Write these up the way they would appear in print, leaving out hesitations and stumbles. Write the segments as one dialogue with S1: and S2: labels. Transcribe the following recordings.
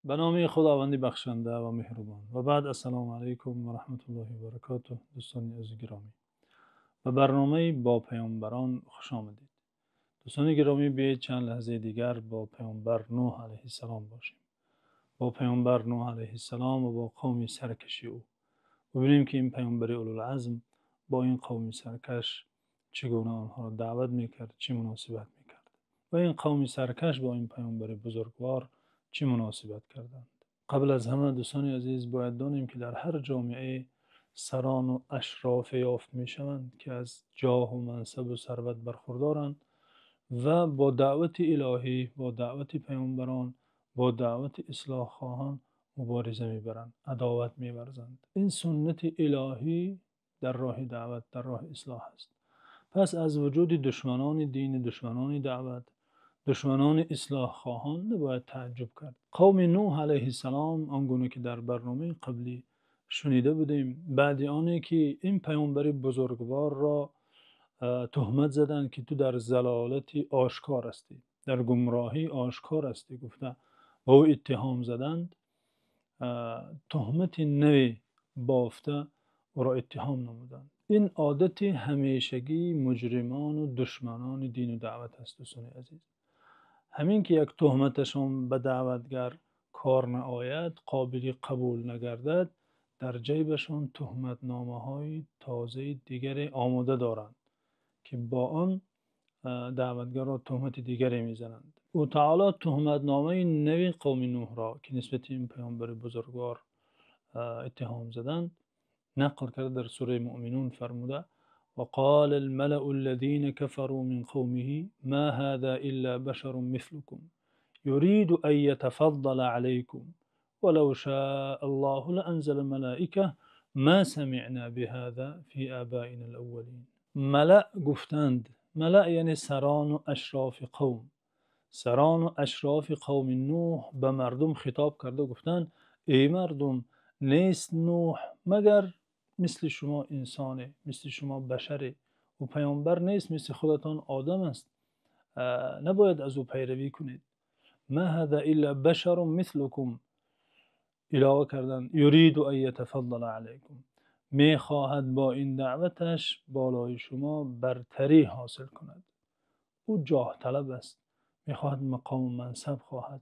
S1: به نام خداوند بخشنده و مهربان و بعد السلام علیکم و رحمت الله و برکاته. دوستان عزیز گرامی، به برنامه با پیامبران خوش آمدید. دوستان گرامی، بیایید چند لحظه دیگر با پیامبر نوح علیه السلام باشیم، با پیامبر نوح علیه السلام و با قوم سرکشی او. ببینیم که این پیامبر اولوالعزم با این قوم سرکش چگونه آنها را دعوت میکرد، چه مناسبت میکرد، و این قوم سرکش با این پیامبر بزرگوار چه مناسبت کردند. قبل از همه دوستان عزیز باید دانیم که در هر جامعه سران و اشراف یافت می شوند که از جاه و منصب و ثروت برخوردارند و با دعوت الهی، با دعوت پیامبران، با دعوت اصلاح خواهان مبارزه میبرند، عداوت میورزند. این سنت الهی در راه دعوت، در راه اصلاح است. پس از وجود دشمنان دین، دشمنان دعوت، دشمنان اصلاح خواهان نباید تعجب کرد. قوم نوح علیه السلام، آنگونه که در برنامه قبلی شنیده بودیم، بعد آنه که این پیامبر بزرگوار را تهمت زدند که تو در ضلالتی آشکار هستی، در گمراهی آشکار هستی، گفته با او اتهام زدند، تهمت نوی بافته او را اتهام نمودند. این عادت همیشگی مجرمان و دشمنان دین و دعوت است. دوستان عزیز، همین که یک تهمتشان به دعوتگر کار نآید، قابل قبول نگردد، در جیبشان تهمت نامه های تازه دیگری آماده دارند که با آن دعوتگر را تهمت دیگری میزنند. او تعالی تهمت نامه نوی قوم نوح را که نسبت این پیامبر بزرگوار اتهام زدند نقل کرده در سوره مؤمنون، فرموده وقال الملأ الذين كفروا من قومه ما هذا إلا بشر مثلكم يريد أن يتفضل عليكم ولو شاء الله لأنزل ملائكة ما سمعنا بهذا في آبائنا الأولين. ملأ گفتند، ملأ یعنی سران و اشراف قوم، سران و اشراف قوم نوح به مردم خطاب کرده گفتند ای مردم، نیست نوح مگر مثل شما انسانه، مثل شما بشره، و پیامبر نیست، مثل خودتان آدم است، نباید از او پیروی کنید. ما هذا الا بشر مثلكم، علاوه کردن یرید ان یتفضل علیکم، می خواهد با این دعوتش بالای شما برتری حاصل کند. او جاه طلب است، می خواهد مقام و منصب خواهد.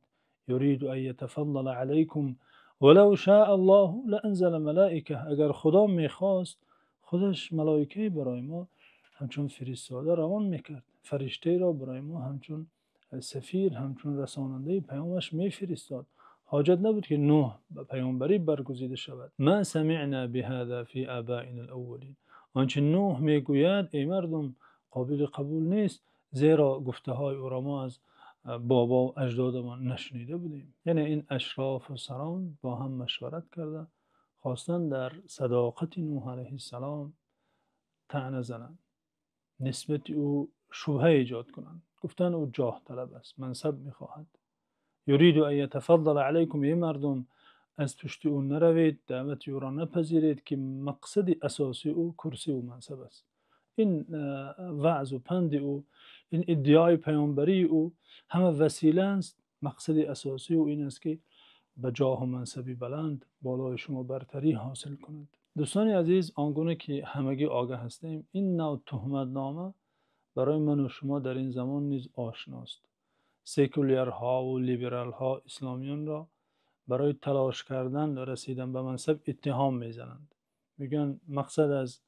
S1: یرید ان یتفضل علیکم ولو شاء الله لانزل ملائکه، اگر خدا می خواست خودش ملائکه برای ما همچون فرستاده روان میکرد، فرشته را برای ما همچون سفیر، همچون رساننده پیامش میفرستاد. حاجت نبود که نوح به پیامبری برگزیده شود. ما سمعنا بهذا فی آبائنا الاولین، آنچه نوح میگوید ای مردم قابل قبول نیست، زیرا گفته های او را ما از بابا و اجدادمان نشنیده بودیم. یعنی این اشراف و سران با هم مشورت کرده خواستن در صداقت نوح علیه السلام طعنه زنند، نسبت او شبهه ایجاد کنند. گفتن او جاه طلب است، منصب میخواهد. یرید ان یتفضل علیکم، ای مردم از پشت او نروید، دعوت او را نپذیرید که مقصد اساسی او کرسی و منصب است. این وعظ و پند او، این ادعای پیامبری او همه وسیله است. مقصد اساسی او این است که به جاه و منصبی بلند بالای شما برتری حاصل کند. دوستان عزیز، آنگونه که همگی آگاه هستیم، این نوع تهمت نامه برای من و شما در این زمان نیز آشناست. سکولرها و لیبرال ها اسلامیان را برای تلاش کردن و رسیدن به منصب اتهام میزنند. میگن مقصد از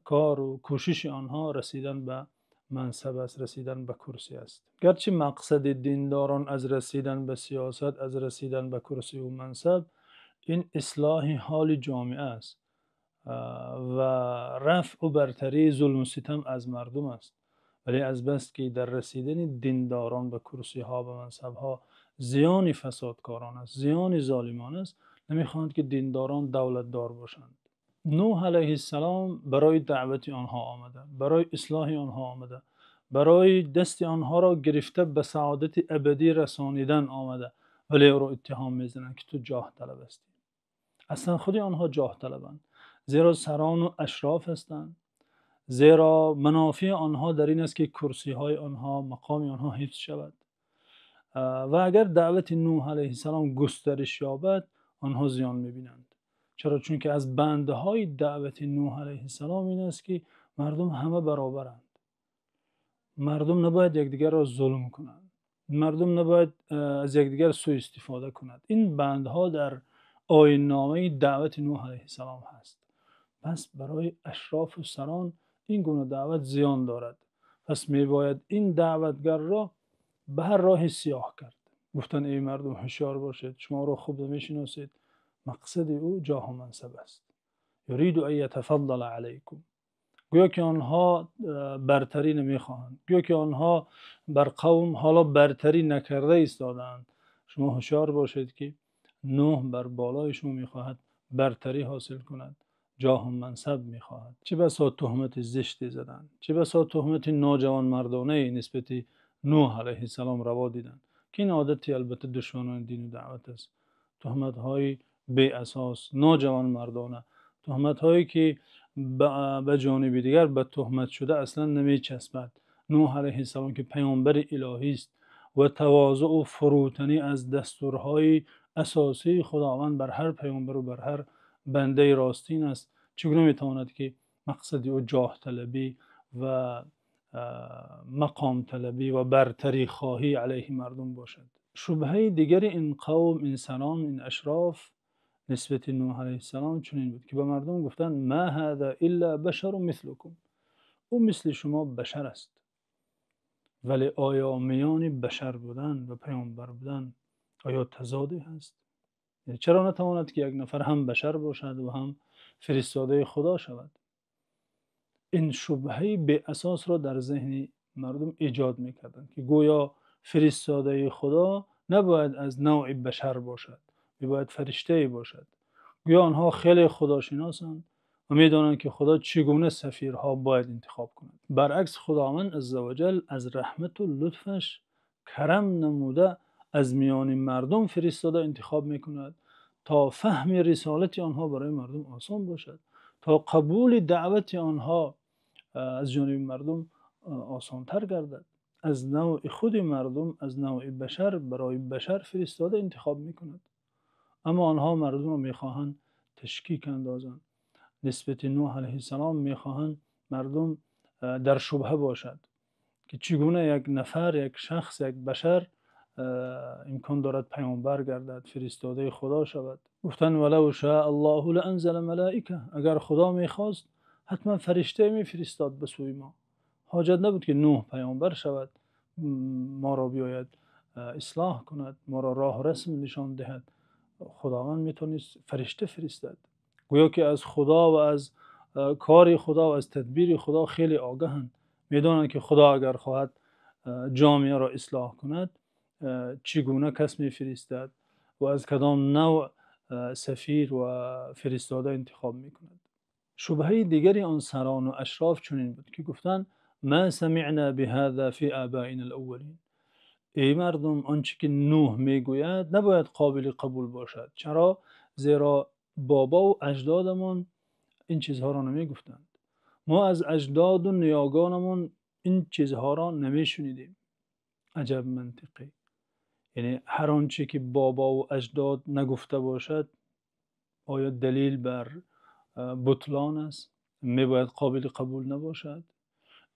S1: کار و کوشش آنها رسیدن به منصب است، رسیدن به کرسی است. گرچه مقصد دینداران از رسیدن به سیاست، از رسیدن به کرسی و منصب این اصلاح حال جامعه است و رفع و برتری ظلم و ستم از مردم است، ولی از بس که در رسیدن دینداران به کرسی ها و منصب ها زیان فسادکاران است، زیان ظالمان است، نمیخواهند که دینداران دولتدار باشند. نوح علیه السلام برای دعوت آنها آمده، برای اصلاح آنها آمده، برای دست آنها را گرفته به سعادت ابدی رسانیدن آمده، ولی او را اتهام میزنند که تو جاه طلب هستی. اصلا خود آنها جاه طلبند، زیرا سران و اشراف هستند، زیرا منافع آنها در این است که کرسی های آنها، مقام آنها حفظ شود. و اگر دعوت نوح علیه السلام گسترش یابد آنها زیان میبینند. چرا؟ چون که از بنده های دعوت نوح علیه السلام این است که مردم همه برابرند. مردم نباید یکدیگر را ظلم کنند. مردم نباید از یکدیگر سوء استفاده کنند. این بندها در آیین نامه دعوت نوح علیه السلام هست. پس برای اشراف و سران این گونه دعوت زیان دارد. پس می باید این دعوتگر را به هر راه سیاه کرد. گفتن ای مردم هوشیار باشید، شما را خوب نمی‌شناسید، مقصد او جاه و منصب است. یرید ان یتفضل علیکم. گویا که آنها برتری نمیخواهند، گویا که آنها بر قوم حالا برتری نکرده ایستادند. شما هوشیار باشید که نوح بر بالای شما میخواهد برتری حاصل کند، جاه و منصب میخواهد. چه بسا تهمت زشتی زدند، چه بسا تهمت ناجوان مردانه نسبت نوح علیه السلام روا دیدند که این عادتی البته دشمنان دین و دعوت است. تهمت های بی اساس، ناجوان مردانه، تهمت هایی که به جانب دیگر به تهمت شده اصلا نمی چسبد. نوح علیه السلام که پیامبر الهی است و تواضع و فروتنی از دستورهای اساسی خداوند بر هر پیامبر و بر هر بنده راستین است، چگونه میتواند که مقصد او جاه طلبی و مقام طلبی و برتری خواهی علیه مردم باشد؟ شبهه دیگر این قوم، این سران، این اشراف نسبت نوح علیه السلام چنین بود که به مردم گفتند ما هذا الا بشر مثلکم. او مثل شما بشر است. ولی آیا میان بشر بودن و پیامبر بودن آیا تضادی هست؟ یعنی چرا نتواند که یک نفر هم بشر باشد و هم فرستاده خدا شود؟ این شبهه به اساس را در ذهن مردم ایجاد میکردند که گویا فرستاده خدا نباید از نوع بشر باشد، باید فرشته باشد. گویا آنها خیلی خداشناسند و میدانند که خدا چگونه سفیرها باید انتخاب کند. برعکس خداوند عزوجل از رحمت و لطفش کرم نموده از میان مردم فرستاده انتخاب میکند تا فهم رسالت آنها برای مردم آسان باشد، تا قبول دعوت آنها از جانب مردم آسانتر گردد. از نوع خود مردم، از نوع بشر برای بشر فرستاده انتخاب میکند. اما آنها مردم را میخواهند تشکیک اندازند. نسبت نوح علیه السلام میخواهند مردم در شبهه باشد که چگونه یک نفر، یک شخص، یک بشر امکان دارد پیامبر گردد، فرستاده خدا شود. گفتن ولو شاء الله لانزل ملائکه. اگر خدا میخواست حتما فرشته میفرستاد به سوی ما. حاجت نبود که نوح پیامبر شود، ما را بیاید اصلاح کند، ما را راه رسم نشان دهد. خداوند میتونست فرشته فرستد. گویا که از خدا و از کار خدا و از تدبیر خدا خیلی آگاهند. میدانند که خدا اگر خواهد جامعه را اصلاح کند چگونه کس میفرستد و از کدام نوع سفیر و فرستاده انتخاب میکند. شبهه دیگری آن سران و اشراف چنین بود که گفتند ما سمعنا بهذا فی آبائنا الاولین. ای مردم، آنچه که نوح میگوید نباید قابل قبول باشد. چرا؟ زیرا بابا و اجدادمان این چیزها را نمیگفتند. ما از اجداد و نیاگانمان این چیزها را نمیشنیدیم. عجب منطقی. یعنی هر آنچه که بابا و اجداد نگفته باشد آیا دلیل بر بطلان است؟ میباید قابل قبول نباشد؟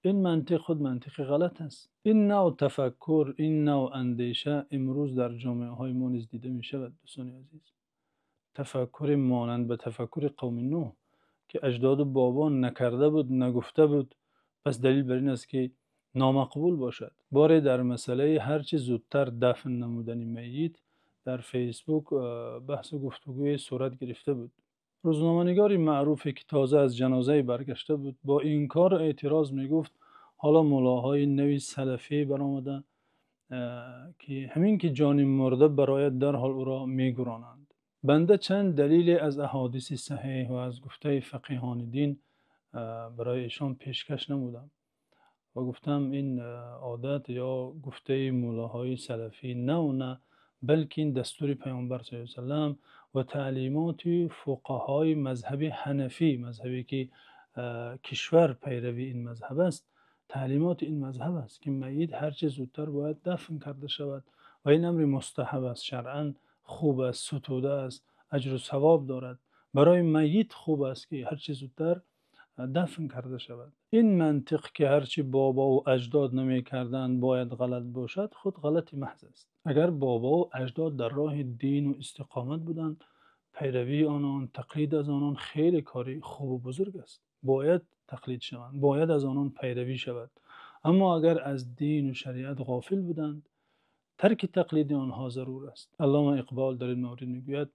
S1: این منطق خود منطق غلط است. این نوع تفکر، این نوع اندیشه امروز در جامعه های ما نیز دیده می شود. دوستان عزیز، تفکر مانند به تفکر قوم نوح که اجداد و بابا نکرده بود، نگفته بود، پس دلیل بر این است که نامقبول باشد. باره در مسئله هرچی زودتر دفن نمودن میت در فیسبوک بحث و گفتگوی صورت گرفته بود. روزنامه‌نگاری معروفی که تازه از جنازه برگشته بود با این کار اعتراض میگفت حالا ملاهای نوی سلفی برآمدن که همین که جان مرده برای در حال او را میگرانند. بنده چند دلیل از احادیث صحیح و از گفته فقیهان دین برای ایشان پیشکش نمودم و گفتم این عادت یا گفته ملاهای سلفی نه بلکه این دستور پیامبر صلی الله علیه و سلم و تعلیمات فقهای مذهب حنفی، مذهبی که کشور پیروی این مذهب است، تعلیمات این مذهب است که میت هرچه زودتر باید دفن کرده شود و این امر مستحب است، شرعا خوب است، ستوده است، اجر و ثواب دارد. برای میت خوب است که هر چه زودتر دفن کرده شود. این منطق که هرچی بابا و اجداد نمی کردند باید غلط باشد خود غلط محض است. اگر بابا و اجداد در راه دین و استقامت بودند، پیروی آنان، تقلید از آنان خیلی کاری خوب و بزرگ است، باید تقلید شوند، باید از آنان پیروی شود. اما اگر از دین و شریعت غافل بودند، ترک تقلید آنها ضرور است. علامه اقبال در این مورد میگوید: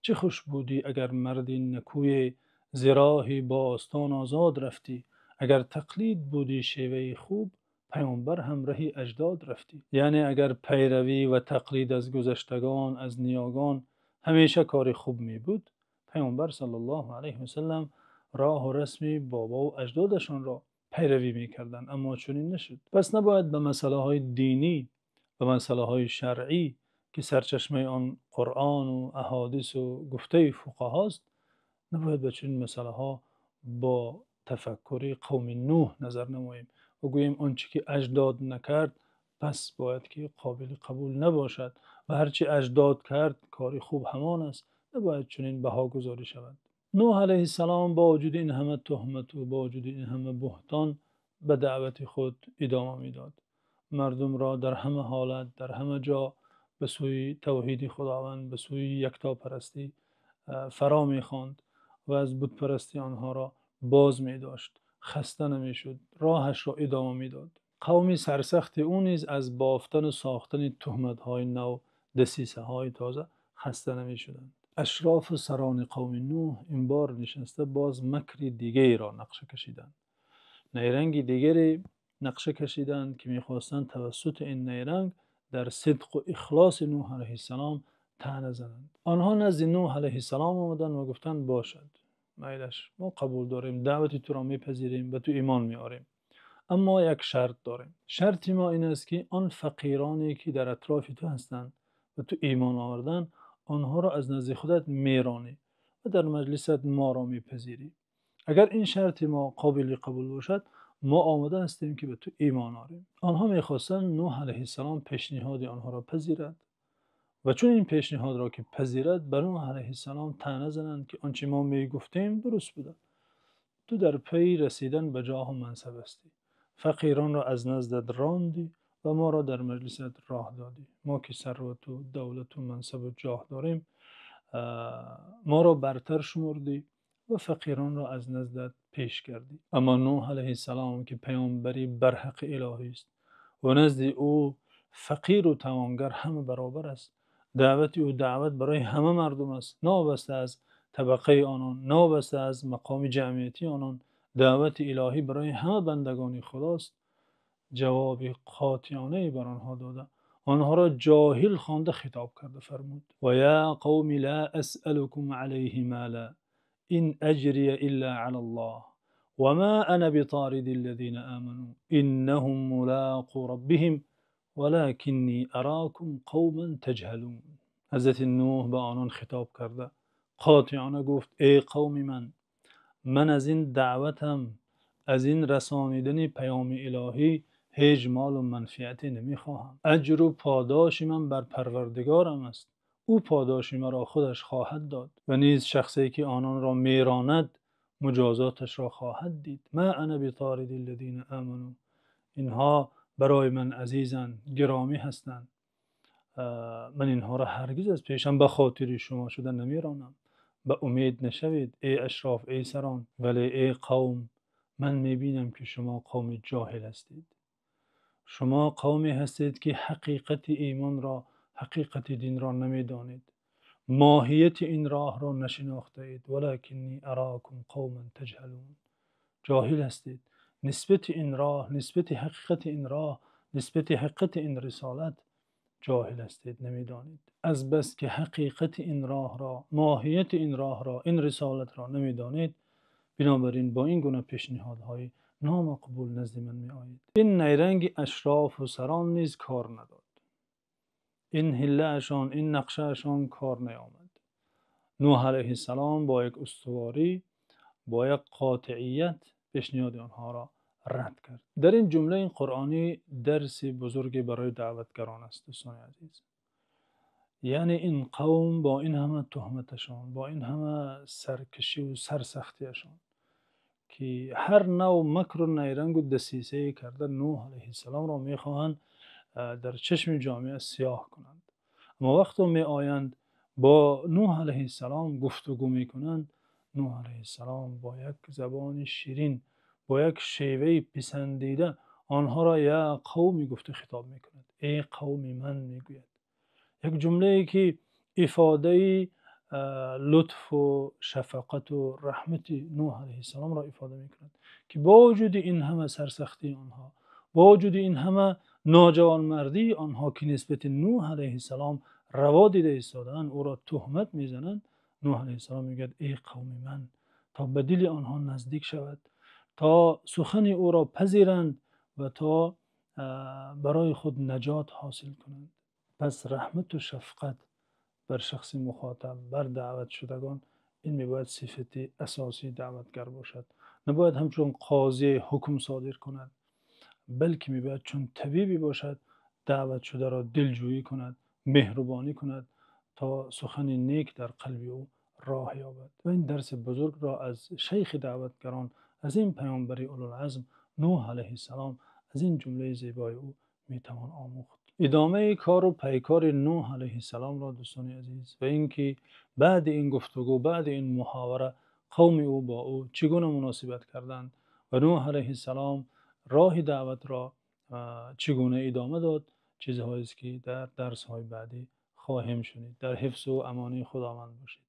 S1: چه خوش بودی اگر مردی نکوی، زراحی با آستان آزاد رفتی. اگر تقلید بودی شیوه خوب، پیامبر همراهی اجداد رفتی. یعنی اگر پیروی و تقلید از گذشتگان، از نیاگان همیشه کار خوب می بود، پیامبر صلی الله علیه و سلم راه و رسمی بابا و اجدادشان را پیروی می کردن. اما چنین نشد. پس نباید به مسئله های دینی و مسئله های شرعی که سرچشمه آن قرآن و احادیث و گفته فقهاست، نباید به چنین مسئله ها با تفکر قوم نوح نظر نماییم و گوییم آنچه که اجداد نکرد پس باید که قابل قبول نباشد و هرچی اجداد کرد کاری خوب همان است. نباید چنین بها گذاری شود. نوح علیه السلام با وجود این همه تهمت و با وجود این همه بهتان به دعوت خود ادامه میداد. مردم را در همه حالت، در همه جا به سوی توحید خداوند، به سوی یکتاپرستی فرا می‌خواند و از بت پرستی آنها را باز می داشت. خسته نمی شد، راهش را ادامه میداد. قومی سرسخت او نیز از بافتن و ساختن تهمت‌های نو، دسیسه‌های تازه خسته نمی شدند. اشراف و سران قوم نوح این بار نشسته باز مکری دیگری را نقشه کشیدند. نیرنگ دیگری نقشه کشیدند که می‌خواستند توسط این نیرنگ در صدق و اخلاص نوح علیه السلام طعنه زنند. آنها نزد نوح علیه السلام آمدند و گفتند باشد، میلش، ما قبول داریم، دعوت تو را میپذیریم، به تو ایمان میاریم، اما یک شرط داریم. شرط ما این است که آن فقیرانی که در اطراف تو هستند و تو ایمان آوردن، آنها را از نزد خودت میرانی و در مجلست ما را میپذیری. اگر این شرط ما قابل قبول باشد، ما آماده هستیم که به تو ایمان آوریم. آنها میخواستند نوح علیه السلام پیشنهاد آنها را پذیرد و چون این پیشنهاد را که پذیرد، بر نوح علیه السلام طعنه زنند که آنچه ما میگفتیم درست بوده، تو در پی رسیدن به جاه و منصب هستی، فقیران را از نزدت راندی و ما را در مجلست راه دادی. ما که ثروت و دولت و منصب و جاه داریم، ما را برتر شمردی و فقیران را از نزدت پیش کردی. اما نوح علیه السلام که پیامبری برحق الهی است و نزد او فقیر و توانگر همه برابر است، دعوت او دعوت برای همه مردم است، نابسته از طبقه آنان، نابسته از مقام جمعیتی آنان. دعوت الهی برای همه بندگان خداست. جواب قاطعانه بر آنها داده، آنها را جاهل خوانده خطاب کرده فرمود: و یا قوم لا اسألكم علیه مالا این اجری الا علی الله و ما انا بطارد الذین آمنوا انهم ملاقو ربهم ولکنی اراکم قوما تجهلون. حضرت نوح به آنان خطاب کرده قاطعانه گفت: ای قوم من از این دعوتم، از این رسانیدن پیام الهی هیچ مال و منفعتی نمیخواهم. اجر و پاداش من بر پروردگارم است، او پاداش مرا خودش خواهد داد و نیز شخصی که آنان را میراند مجازاتش را خواهد دید. ما انا بطارد الذین آمنوا، اینها برای من عزیزند، گرامی هستند، من اینها را هرگز از پیشم به خاطر شما شده نمیرانم. به امید نشوید ای اشراف، ای سران، ولی ای قوم، من میبینم که شما قوم جاهل هستید. شما قومی هستید که حقیقت ایمان را، حقیقت دین را نمیدانید، ماهیت این راه را نشناخته اید. ولکنی اراکم قوما تجهلون، جاهل هستید نسبت این راه، نسبت حقیقت این راه، نسبت حقیقت این رسالت جاهل هستید، نمیدانید. از بس که حقیقت این راه را، ماهیت این راه را، این رسالت را نمیدانید، بنابراین با این گونه پیشنهادهای نامقبول نزد من می آیید. این نیرنگ اشراف و سران نیز کار نداد. این حله اشان، این نقشه اشان کار نیامد. نوح علیه السلام با یک استواری، با یک قاطعیت پیشنهاد آنها را رد کرد. در این جمله این قرآنی درس بزرگی برای دعوتگران است دوستان عزیز. یعنی این قوم با این همه تهمتشان، با این همه سرکشی و سرسختیشان که هر نوع مکر و نیرنگ و دسیسه کرده نوح علیه السلام را میخواهند در چشم جامعه سیاه کنند. اما وقتی می آیند با نوح علیه السلام گفتگو می کنند، نوح علیه السلام با یک زبان شیرین، با یک شیوه پسندیده آنها را یا قومی گفته خطاب می کند. ای قوم من میگوید. یک جمله ای که افاده لطف و شفقت و رحمت نوح علیه السلام را افاده می کند که با وجود این همه سرسختی آنها، با وجود این همه ناجوانمردی آنها که نسبت نوح علیه السلام روا دیده ایستادند، او را تهمت میزنند، نوح علیه السلام میگوید ای قوم من، تا به دل آنها نزدیک شود، تا سخن او را پذیرند و تا برای خود نجات حاصل کنند. پس رحمت و شفقت بر شخص مخاطب، بر دعوت شدگان، این میباید صفت اساسی دعوتگر باشد. نباید همچون قاضی حکم صادر کند، بلکه میباید چون طبیبی باشد دعوت شده را دلجویی کند، مهربانی کند تا سخن نیک در قلب او راه یابد. و این درس بزرگ را از شیخ دعوتگران، از این پیامبر اولوالعزم نوح علیه السلام، از این جمله زیبای او میتوان آموخت. ادامه کار و پیکار نوح علیه السلام را دوستان عزیز و اینکه بعد این گفتگو، بعد این محاوره، قوم او با او چگونه مناسبت کردند و نوح علیه السلام راه دعوت را چگونه ادامه داد، چیزهایی است که در درس های بعدی خواهیم شنید. در حفظ و امان خداوند باشید.